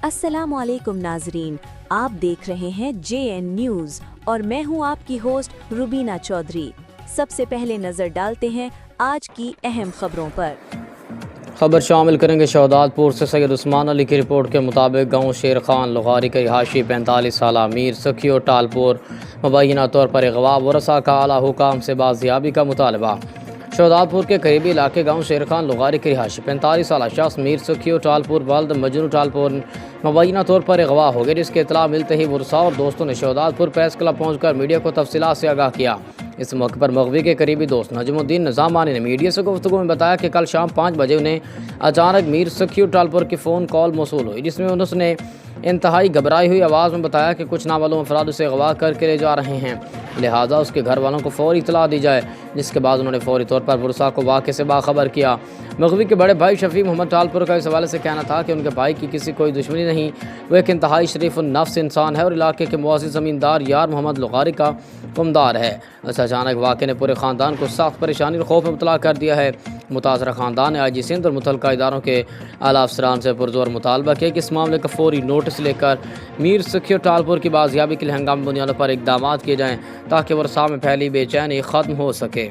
अस्सलाम वालेकुम नाजरीन, आप देख रहे हैं JN न्यूज़ और मैं हूं आपकी होस्ट रुबीना चौधरी। सबसे पहले नजर डालते हैं आज की अहम खबरों पर। खबर शामिल करेंगे शहदादपुर से। सैयद उस्मान अली की रिपोर्ट के मुताबिक गांव शेर खान लुगारी के रिहायशी 45 साल मीर सखियो टालपुर मुबैना तौर पर अगवा वरसा का आला हुकाम से बाजियाबी का मुतालबा। शहदादपुर के करीबी इलाके गांव शेर खान लुगारी के रिहायशी 45 साल शख्स मीर सखियो टालपुर वालद मजनू टालपुर मुबैना तौर पर अगवा हो गए, जिसकी इतला मिलते ही वरसा और दोस्तों ने शहदादपुर प्रेस क्लब पहुंचकर मीडिया को तफसीलात से आगाह किया। इस मौके पर मगवी के करीबी दोस्त नजमुद्दीन निज़ामानी ने मीडिया से गुफ्तगू में बताया कि कल शाम 5 बजे उन्हें अचानक मीर सखियो टालपुर की फ़ोन कॉल मौसूल हुई, जिसमें उसने इंतहाई घबराई हुई आवाज़ में बताया कि कुछ नामालूम अफराद उसे अगवा करके ले जा रहे हैं, लिहाजा उसके घर वालों को फौरी इतला दी जाए। जिसके बाद उन्होंने फौरी तौर पर वरसा को वाक़े से बाखबर किया। मगवी के बड़े भाई शफी मोहम्मद टालपुर का इस हवाले से कहना था कि उनके भाई की किसी कोई दुश्मनी नहीं, वो एक इंतहाई शरीफ नफ्स इंसान है और इलाके के मुआज़िज़ ज़मींदार यार मोहम्मद लुगारी का कुमदार है। इस अचानक वाक़े ने पूरे ख़ानदान को सख्त परेशानी और खौफ में मुबतला कर दिया है। मुतासरा ख़ानदान ने IG सिंध और मुतल्लिक़ा इदारों के आला अफसरान से पुरज़ोर मुतालबा किया कि इस मामले का फौरी नोटिस लेकर मीर सखियो टालपुर की बाजियाबी के लिए हंगामी बुनियादों पर इक़दामात किए जाएँ ताकि वरसा में फैली बेचैनी ख़त्म हो सके।